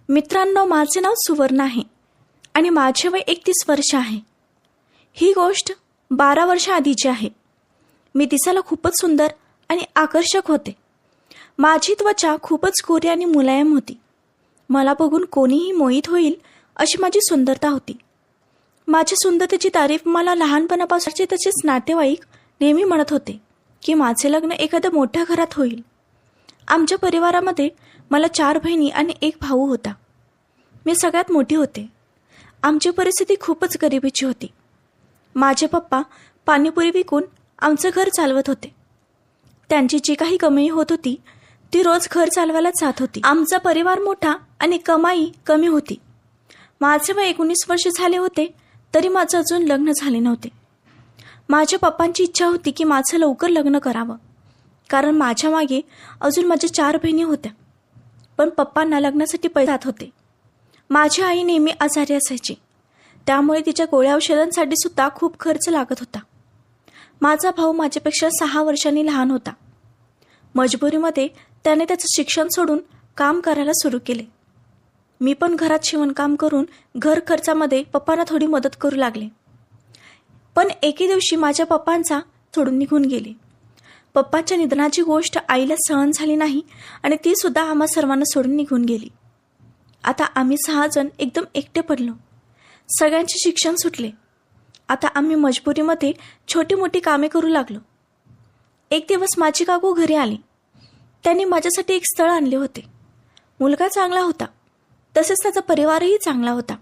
मित्रांनो, माझे नाव सुवर्ण आहे आणि माझे वय 31 वर्ष आहे. ही गोष्ट 12 वर्षाआधीची आहे. मी दिसायला खूपच सुंदर आणि आकर्षक होते. माझी त्वचा खूपच गोरी आणि मुलायम होती. मला बघून कोणीही मोहित होईल अशी माझी सुंदरता होती. माझ्या सुंदरतेची तारीफ मला लहानपणापासूनचे तसेच नातेवाईक नेहमी म्हणत होते की माझे लग्न एखाद्या मोठ्या घरात होईल. आमच्या परिवारामध्ये मला 4 बहिणी आणि 1 भाऊ होता. मी सगळ्यात मोठी होते. आमची परिस्थिती खूपच गरिबीची होती. माझे पप्पा पाणीपुरी विकून आमचं घर चालवत होते. त्यांची जी काही कमाई होत होती ती रोज घर चालवायला जात होती. आमचा परिवार मोठा आणि कमाई कमी होती. माझे वय 19 वर्ष झाले होते तरी माझं अजून लग्न झाले नव्हते. माझ्या पप्पांची इच्छा होती की माझं लवकर लग्न करावं, कारण माझ्या मागे अजून माझ्या 4 बहिणी होत्या. पण पप्पांना लग्नासाठी पैसे जात होते. माझी आई नेहमी आजारी असायची, त्यामुळे तिच्या गोळ्या औषधांसाठी सुद्धा खूप खर्च लागत होता. माझा भाऊ माझ्यापेक्षा 6 वर्षांनी लहान होता. मजबुरीमध्ये त्याने त्याचं शिक्षण सोडून काम करायला सुरू केले. मी पण घरात शिवणकाम करून घर खर्चामध्ये पप्पांना थोडी मदत करू लागले. पण एके दिवशी माझ्या पप्पांचा सोडून निघून गेले. पप्पाच्या निधनाची गोष्ट आईला सहन झाली नाही आणि ती सुद्धा आम्हा सर्वांना सोडून निघून गेली. आता आम्ही 6 जण एकदम एकटे पडलो. सगळ्यांचे शिक्षण सुटले. आता आम्ही मजबुरीमध्ये छोटी मोठी कामे करू लागलो. एक दिवस माझी काकू घरी आली. त्यांनी माझ्यासाठी एक स्थळ आणले होते. मुलगा चांगला होता, तसेच त्याचा परिवारही चांगला होता.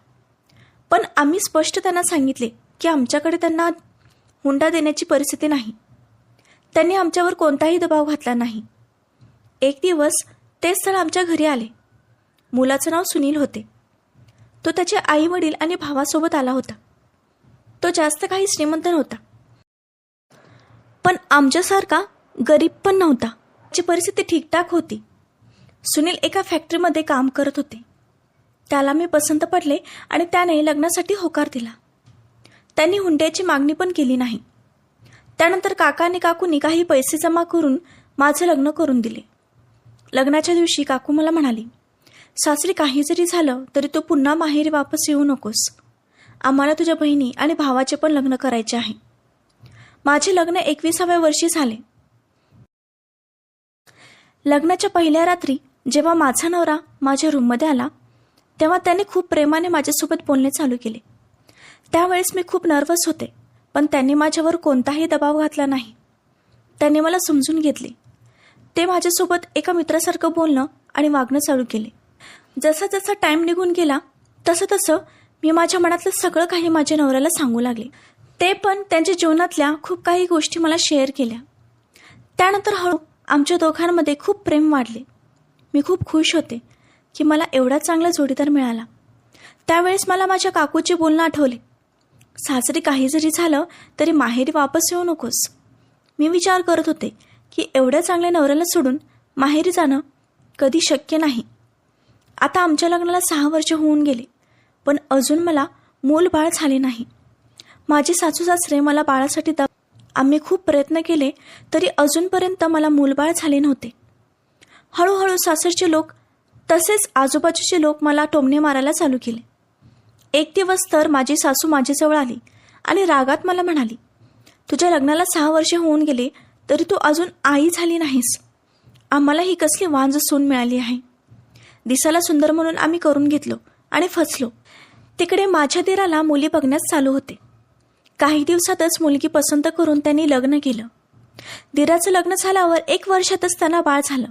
पण आम्ही स्पष्ट त्यांना सांगितले की आमच्याकडे त्यांना हुंडा देण्याची परिस्थिती नाही. त्यांनी आमच्यावर कोणताही दबाव घातला नाही. एक दिवस ते स्थळ आमच्या घरी आले. मुलाचं नाव सुनील होते. तो त्याचे आई वडील आणि भावासोबत आला होता. तो जास्त काही श्रीमंत नव्हता, पण आमच्यासारखा गरीब पण नव्हता. त्याची परिस्थिती ठीकठाक होती. सुनील एका फॅक्टरीमध्ये काम करत होते. त्याला मी पसंत पडले आणि त्याने लग्नासाठी होकार दिला. त्यांनी हुंड्याची मागणी पण केली नाही. त्यानंतर काका आणि काकूंनी काही पैसे जमा करून माझं लग्न करून दिले. लग्नाच्या दिवशी काकू मला म्हणाली, सासरी काही जरी झालं तरी तू पुन्हा माहेरी वापस येऊ नकोस. आम्हाला तुझ्या बहिणी आणि भावाचे पण लग्न करायचे आहे. माझे लग्न 21व्या वर्षी झाले. लग्नाच्या पहिल्या रात्री जेव्हा माझा नवरा माझ्या रूममध्ये आला तेव्हा त्याने खूप प्रेमाने माझ्यासोबत बोलणे चालू केले. त्यावेळेस मी खूप नर्वस होते, पण त्यांनी माझ्यावर कोणताही दबाव घातला नाही. त्यांनी मला समजून घेतले. ते माझ्यासोबत एका मित्रासारखं बोलणं आणि वागणं चालू केले. जसा जसा टाईम निघून गेला तसं तसं मी माझ्या मनातलं सगळं काही माझ्या नवऱ्याला सांगू लागले. ते पण त्यांच्या जीवनातल्या खूप काही गोष्टी मला शेअर केल्या. त्यानंतर हळू आमच्या दोघांमध्ये खूप प्रेम वाढले. मी खूप खुश होते की मला एवढा चांगला जोडीदार मिळाला. त्यावेळेस मला माझ्या काकूचे बोलणं आठवले, सासरी काही जरी झालं तरी माहेरी वापस येऊ नकोस. मी विचार करत होते की एवढ्या चांगल्या नवऱ्याला सोडून माहेरी जाणं कधी शक्य नाही. आता आमच्या लग्नाला 6 वर्ष होऊन गेले, पण अजून मला मूल बाळ झाले नाही. माझे सासू सासरे मला बाळासाठी आम्ही खूप प्रयत्न केले तरी अजूनपर्यंत मला मूलबाळ झाले नव्हते. हळूहळू सासरचे लोक तसेच आजूबाजूचे लोक मला टोमणे मारायला चालू केले. एक दिवस तर माझी सासू माझ्याजवळ आली आणि रागात मला म्हणाली, तुझ्या लग्नाला 6 वर्ष होऊन गेले तरी तू अजून आई झाली नाहीस. आम्हाला ही कसली वांज सून मिळाली आहे. दिसायला सुंदर म्हणून आम्ही करून घेतलो आणि फसलो. तिकडे माझ्या दिराला मुली बघण्यास चालू होते. काही दिवसातच मुलगी पसंत करून त्यांनी लग्न केलं. दिराचं लग्न झाल्यावर 1 वर्षातच त्यांना बाळ झालं.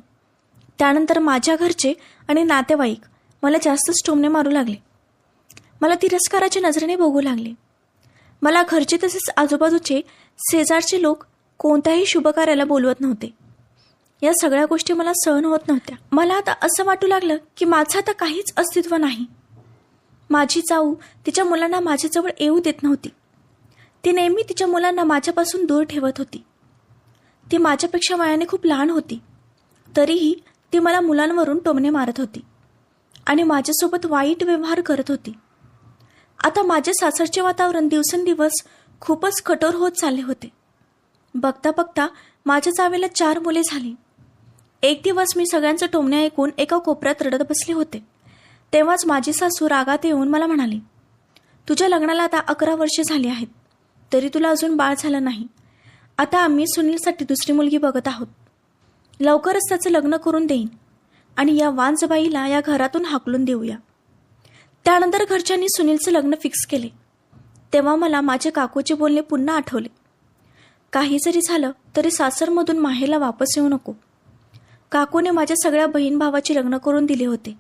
त्यानंतर माझ्या घरचे आणि नातेवाईक मला जास्तच टोमणे मारू लागले. मला तिरस्काराच्या नजरेने बघू लागले. मला घरचे तसेच आजूबाजूचे शेजारचे लोक कोणत्याही शुभकार्याला बोलवत नव्हते. या सगळ्या गोष्टी मला सहन होत नव्हत्या. मला आता असं वाटू लागलं की माझं आता काहीच अस्तित्व नाही. माझी जाऊ तिच्या मुलांना माझ्याजवळ येऊ देत नव्हती. ती नेहमी तिच्या मुलांना माझ्यापासून दूर ठेवत होती. ती माझ्यापेक्षा वयाने खूप लहान होती, तरीही ती मला मुलांवरून टोमणे मारत होती आणि माझ्यासोबत वाईट व्यवहार करत होती. आता माझे सासरचे वातावरण दिवसेंदिवस खूपच कठोर होत चालले होते. बघता बघता माझ्या जावेला 4 मुले झाली. एक दिवस मी सगळ्यांचं टोमणे ऐकून एका कोपऱ्यात रडत बसले होते. तेव्हाच माझी सासू रागात येऊन मला म्हणाली, तुझ्या लग्नाला आता 11 वर्षे झाली आहेत, तरी तुला अजून बाळ झालं नाही. आता आम्ही सुनीलसाठी दुसरी मुलगी बघत आहोत. लवकरच त्याचं लग्न करून देईन आणि या वांजबाईला या घरातून हाकलून देऊया. त्यानंतर घरच्यांनी सुनीलचं लग्न फिक्स केले. तेव्हा मला माझे काकूचे बोलणे पुन्हा आठवले. काही जरी झालं तरी सासरमधून माहेरला वापस येऊ नको. काकूने माझ्या सगळ्या बहीण भावाची लग्न करून दिले होते.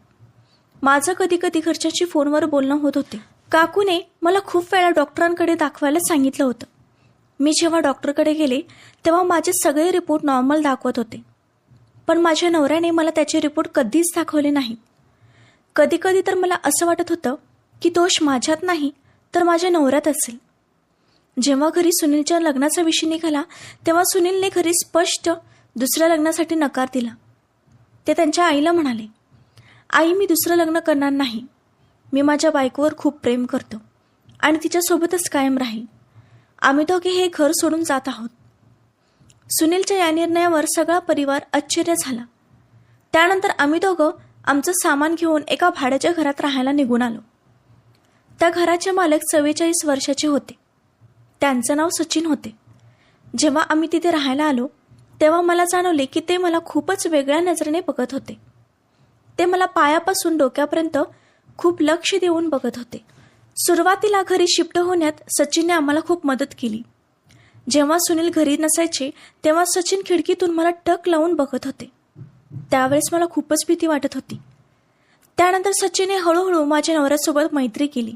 माझं कधी कधी घरच्याशी फोनवर बोलणं होत होते. काकूने मला खूप वेळा डॉक्टरांकडे दाखवायला सांगितलं होतं. मी जेव्हा डॉक्टरकडे गेले तेव्हा माझे सगळे रिपोर्ट नॉर्मल दाखवत होते, पण माझ्या नवऱ्याने मला त्याचे रिपोर्ट कधीच दाखवले नाहीत. कधी कधी तर मला असं वाटत होतं की दोष माझ्यात नाही तर माझ्या नवऱ्यात असेल. जेव्हा घरी सुनीलच्या लग्नाचा विषय निघाला तेव्हा सुनीलने घरी स्पष्ट दुसऱ्या लग्नासाठी नकार दिला. ते त्यांच्या आईला म्हणाले, आई, मी दुसरं लग्न करणार नाही. मी माझ्या बायकोवर खूप प्रेम करतो आणि तिच्यासोबतच कायम राहील. आम्ही दोघे हे घर सोडून जात आहोत. सुनीलच्या या निर्णयावर सगळा परिवार आश्चर्य झाला. त्यानंतर आम्ही दोघं आमचं सामान घेऊन एका भाड्याच्या घरात राहायला निघून आलो. त्या घराचे मालक 44 वर्षाचे होते. त्यांचं नाव सचिन होते. जेव्हा आम्ही तिथे राहायला आलो तेव्हा मला जाणवले की ते मला खूपच वेगळ्या नजरेने बघत होते. ते मला पायापासून डोक्यापर्यंत खूप लक्ष देऊन बघत होते. सुरुवातीला घरी शिफ्ट होण्यात सचिनने आम्हाला खूप मदत केली. जेव्हा सुनील घरी नसायचे तेव्हा सचिन खिडकीतून मला टक लावून बघत होते. त्यावेळेस मला खूपच भीती वाटत होती. त्यानंतर सचिनने हळूहळू माझ्या नवऱ्यासोबत मैत्री केली.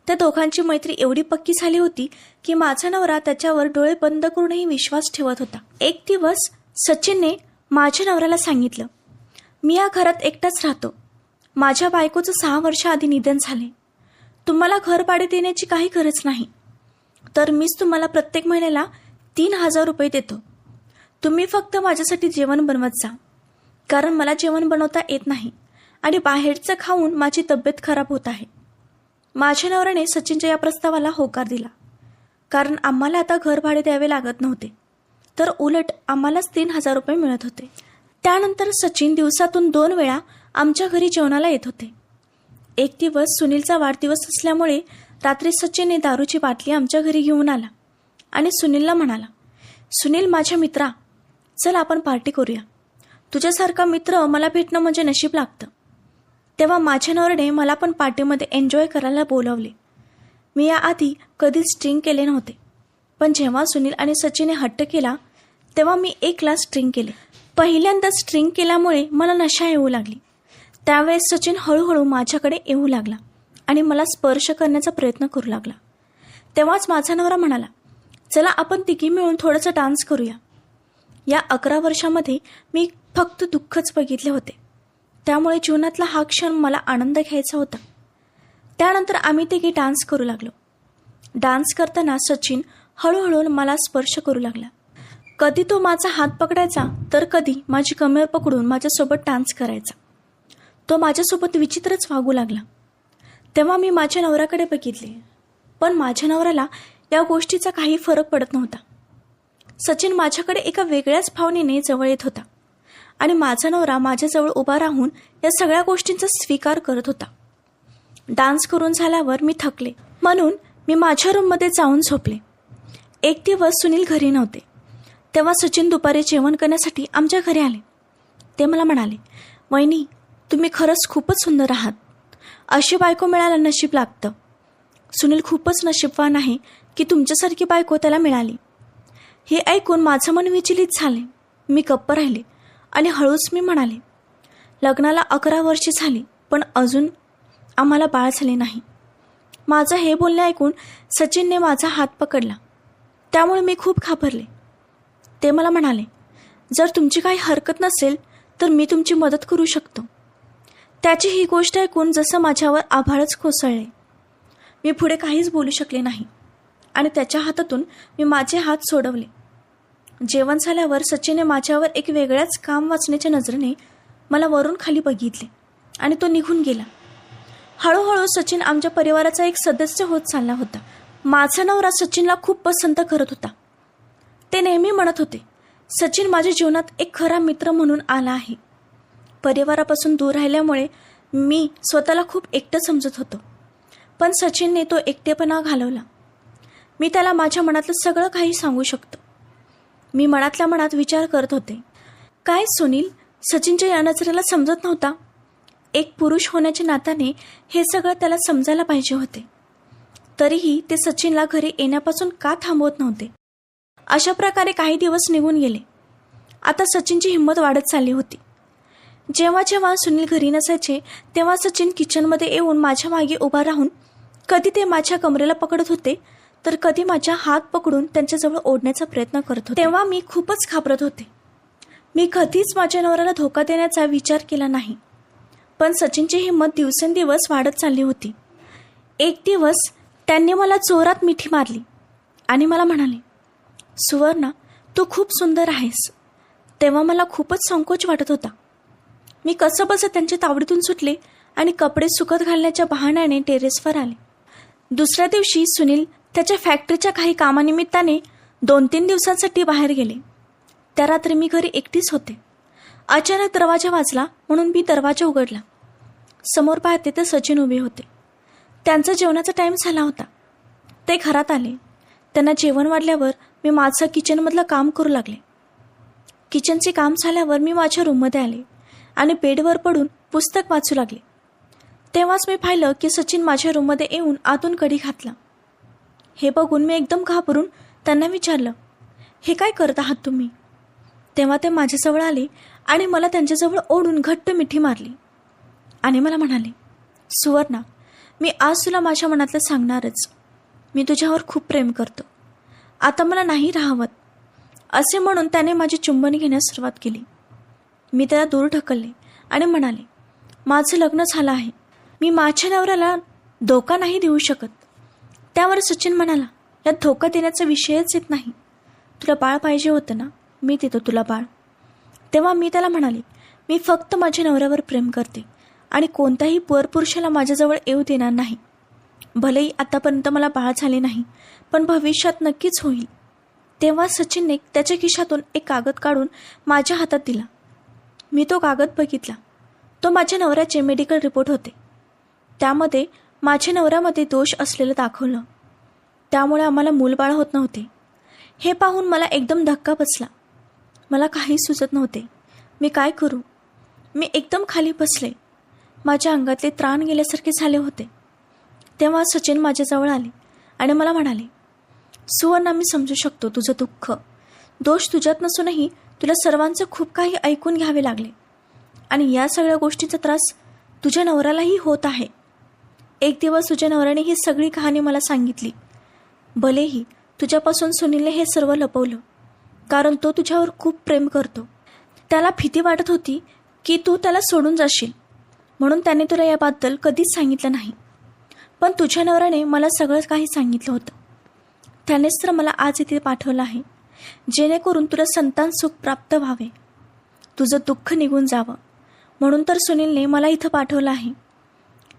त्या दोघांची मैत्री एवढी पक्की झाली होती की माझा नवरा त्याच्यावर डोळे बंद करूनही विश्वास ठेवत होता. एक दिवस सचिनने माझ्या नवऱ्याला सांगितलं, मी या घरात एकटाच राहतो. माझ्या बायकोचं 6 वर्ष आधी निधन झाले. तुम्हाला घर भाडे देण्याची काही गरज नाही, तर मीच तुम्हाला प्रत्येक महिन्याला 3,000 रुपये देतो. तुम्ही फक्त माझ्यासाठी जेवण बनवत जा, कारण मला जेवण बनवता येत नाही आणि बाहेरचं खाऊन माझी तब्येत खराब होत आहे. माझ्या नवऱ्याने सचिनच्या या प्रस्तावाला होकार दिला, कारण आम्हाला आता घर भाडे द्यावे लागत नव्हते, तर उलट आम्हालाच 3,000 रुपये मिळत होते. त्यानंतर सचिन दिवसातून 2 वेळा आमच्या घरी जेवणाला येत होते. एक दिवस सुनीलचा वाढदिवस असल्यामुळे रात्री सचिनने दारूची बाटली आमच्या घरी घेऊन आला आणि सुनीलला म्हणाला, सुनील माझ्या मित्रा, चल आपण पार्टी करूया. तुझ्यासारखा मित्र मला भेटणं म्हणजे नशीब लागतं. तेव्हा माझ्या नवऱ्याने मला पण पार्टीमध्ये एन्जॉय करायला बोलवले. मी याआधी कधीच ड्रिंक केले नव्हते, पण जेव्हा सुनील आणि सचिनने हट्ट केला तेव्हा मी 1 ग्लास ड्रिंक केले. पहिल्यांदाच ड्रिंक केल्यामुळे मला नशा येऊ लागली. त्यावेळेस सचिन हळूहळू माझ्याकडे येऊ लागला आणि मला स्पर्श करण्याचा प्रयत्न करू लागला. तेव्हाच माझा नवरा म्हणाला, चला आपण तिघी मिळून थोडंसं डान्स करूया. या 11 वर्षामध्ये मी फक्त दुःखच बघितले होते, त्यामुळे जीवनातला हा क्षण मला आनंद घ्यायचा होता. त्यानंतर आम्ही तिघी डान्स करू लागलो. डान्स करताना सचिन हळूहळू मला स्पर्श करू लागला. कधी तो माझा हात पकडायचा तर कधी माझी कमर पकडून माझ्यासोबत डान्स करायचा. तो माझ्यासोबत विचित्रच वागू लागला. तेव्हा मी माझ्या नवऱ्याकडे बघितले, पण माझ्या नवऱ्याला या गोष्टीचा काही फरक पडत नव्हता. सचिन माझ्याकडे एका वेगळ्याच भावनेने जवळ येत होता आणि माझा नवरा माझ्याजवळ उभा राहून या सगळ्या गोष्टींचा स्वीकार करत होता. डान्स करून झाल्यावर मी थकले, म्हणून मी माझ्या रूममध्ये जाऊन झोपले. एक दिवस सुनील घरी नव्हते. तेव्हा सचिन दुपारी जेवण करण्यासाठी आमच्या घरी आले. ते मला म्हणाले, वहिनी, तुम्ही खरंच खूपच सुंदर आहात. अशी बायको मिळायला नशीब लागतं. सुनील खूपच नशीबवान आहे की तुमच्यासारखी बायको त्याला मिळाली. हे ऐकून माझं मन विचलित झाले. मी गप्प राहिले आणि हळूच मी म्हणाले, लग्नाला 11 वर्षे झाली पण अजून आम्हाला बाळ झाले नाही. माझं हे बोलणे ऐकून सचिनने माझा हात पकडला. त्यामुळे मी खूप घाबरले. ते मला म्हणाले, जर तुमची काही हरकत नसेल तर मी तुमची मदत करू शकतो. त्याची ही गोष्ट ऐकून जसं माझ्यावर आभाळच कोसळले. मी पुढे काहीच बोलू शकले नाही आणि त्याच्या हातातून मी माझे हात सोडवले. जेवण झाल्यावर सचिनने माझ्यावर एक वेगळ्याच काम वाचण्याच्या नजरेने मला वरून खाली बघितले आणि तो निघून गेला. हळूहळू सचिन आमच्या परिवाराचा एक सदस्य होत चालला होता. माझा नवरा सचिनला खूप पसंत करत होता. ते नेहमी म्हणत होते, सचिन माझ्या जीवनात एक खरा मित्र म्हणून आला आहे. परिवारापासून दूर राहिल्यामुळे मी स्वतःला खूप एकटं समजत होतो, पण सचिनने तो एकटेपणा घालवला. मी त्याला माझ्या मनातलं सगळं काही सांगू शकतो. मी मनातल्या मनात विचार करत होते, काय सुनील सचिनच्या या नजरेला समजत नव्हता? एक पुरुष होण्याच्या नात्याने हे सगळं त्याला समजायला पाहिजे होते. तरीही ते सचिनला घरी येण्यापासून का थांबवत नव्हते? अशा प्रकारे काही दिवस निघून गेले. आता सचिनची हिंमत वाढत चालली होती. जेव्हा जेव्हा सुनील घरी नसायचे तेव्हा सचिन किचनमध्ये येऊन माझ्या मागे उभा राहून कधी ते माझ्या कमरेला पकडत होते, तर कधी माझ्या हात पकडून त्यांच्याजवळ ओढण्याचा प्रयत्न करत होते. तेव्हा मी खूपच घाबरत होते. मी कधीच माझ्या नवऱ्याला धोका देण्याचा विचार केला नाही, पण सचिनची हिंमत दिवसेंदिवस वाढत चालली होती. एक दिवस त्यांनी मला जोरात मिठी मारली आणि मला म्हणाले, सुवर्णा तू खूप सुंदर आहेस. तेव्हा मला खूपच संकोच वाटत होता. मी कसंबसं त्यांच्या तावडीतून सुटले आणि कपडे सुकत घालण्याच्या बहाण्याने टेरेसवर आले. दुसऱ्या दिवशी सुनील त्याच्या फॅक्टरीच्या काही कामानिमित्ताने 2-3 दिवसांसाठी बाहेर गेले. त्या रात्री मी घरी एकटीच होते. अचानक दरवाजा वाजला म्हणून मी दरवाजा उघडला. समोर पाहते तर सचिन उभे होते. त्यांचा जेवणाचा टाईम झाला होता. ते घरात आले. त्यांना जेवण वाढल्यावर मी माझं किचनमधलं काम करू लागले. किचनचे काम झाल्यावर मी माझ्या रूममध्ये आले आणि बेडवर पडून पुस्तक वाचू लागले. तेव्हाच मी पाहिलं की सचिन माझ्या रूममध्ये येऊन आतून कडी घातला. हे बघून मी एकदम घाबरून त्यांना विचारलं, हे काय करत आहात तुम्ही? तेव्हा ते माझ्याजवळ आले आणि मला त्यांच्याजवळ ओढून घट्ट मिठी मारली आणि मला म्हणाले, सुवर्णा मी आज तुला माझ्या मनातलं सांगणारच. मी तुझ्यावर खूप प्रेम करतो. आता मला नाही राहावत. असे म्हणून त्याने माझी चुंबन घेण्यास सुरुवात केली. मी त्याला दूर ढकलले आणि म्हणाले, माझं लग्न झालं आहे. मी माझ्या नवऱ्याला धोका नाही देऊ शकत. त्यावर सचिन म्हणाला, यात धोका देण्याचा विषयच येत नाही. तुला बाळ पाहिजे होतं ना, मी देतो तुला बाळ. तेव्हा मी त्याला म्हणाले, मी फक्त माझ्या नवऱ्यावर प्रेम करते आणि कोणत्याही परपुरुषाला माझ्याजवळ येऊ देणार नाही. भलेही आतापर्यंत मला बाळ झाले नाही, पण भविष्यात नक्कीच होईल. तेव्हा सचिनने त्याच्या खिशातून एक कागद काढून माझ्या हातात दिला. मी तो कागद बघितला. तो माझ्या नवऱ्याचे मेडिकल रिपोर्ट होते. त्यामध्ये माझ्या नवऱ्यामध्ये दोष असलेलं दाखवलं. त्यामुळे आम्हाला मूलबाळ होत नव्हते. हे पाहून मला एकदम धक्का बसला. मला काही सुचत नव्हते. मी काय करू? मी एकदम खाली बसले. माझ्या अंगातले त्राण गेल्यासारखे झाले होते. तेव्हा सचिन माझ्याजवळ आले आणि मला म्हणाले, सुवर्णा मी समजू शकतो तुझं दुःख. दोष तुझ्यात नसूनही तुला सर्वांचं खूप काही ऐकून घ्यावे लागले आणि या सगळ्या गोष्टीचा त्रास तुझ्या नवऱ्यालाही होत आहे. एक दिवस तुझ्या नवऱ्याने ही सगळी कहाणी मला सांगितली. भलेही तुझ्यापासून सुनीलने हे सर्व लपवलं, कारण तो तुझ्यावर खूप प्रेम करतो. त्याला भीती वाटत होती की तू त्याला सोडून जाशील, म्हणून त्याने तुला याबद्दल कधीच सांगितलं नाही. पण तुझ्या नवऱ्याने मला सगळं काही सांगितलं होतं. त्यानेच तर मला आज इथे पाठवलं आहे, जेणेकरून तुला संतान सुख प्राप्त व्हावे, तुझं दुःख निघून जावं. म्हणून तर सुनीलने मला इथं पाठवलं आहे.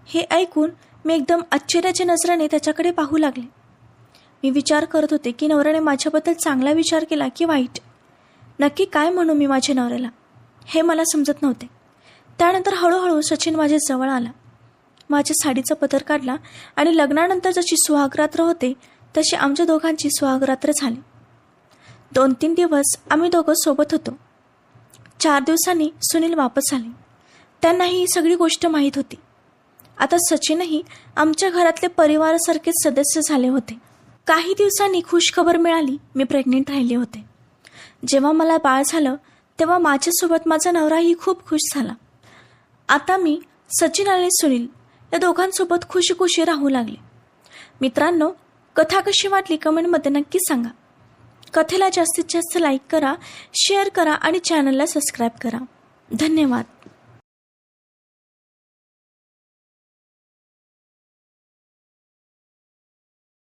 हे ऐकून मी एकदम आश्चर्याच्या नजरेने त्याच्याकडे पाहू लागले. मी विचार करत होते की नवऱ्याने माझ्याबद्दल चांगला विचार केला की वाईट. नक्की काय म्हणू मी माझ्या नवऱ्याला हे मला समजत नव्हते. त्यानंतर हळूहळू सचिन माझ्या जवळ आला. माझ्या साडीचा पदर काढला आणि लग्नानंतर जशी सुहागरात्र होते तशी आमच्या दोघांची सुहागरात्र झाली. 2-3 दिवस आम्ही दोघं सोबत होतो. 4 दिवसांनी सुनील वापस आले. त्यांनाही ही सगळी गोष्ट माहीत होती. आता सचिनही आमच्या घरातले परिवारासारखेच सदस्य झाले होते. काही दिवसांनी खुशखबर मिळाली, मी प्रेग्नेंट राहिले होते. जेव्हा मला बाळ झालं तेव्हा माझ्यासोबत माझा नवराही खूप खुश झाला. आता मी सचिन आणि सुनील या दोघांसोबत खुशी खुशी राहू लागले. मित्रांनो, कथा कशी वाटली कमेंटमध्ये नक्की सांगा. कथेला जास्तीत जास्त लाईक करा, शेअर करा आणि चॅनलला सबस्क्राईब करा. धन्यवाद.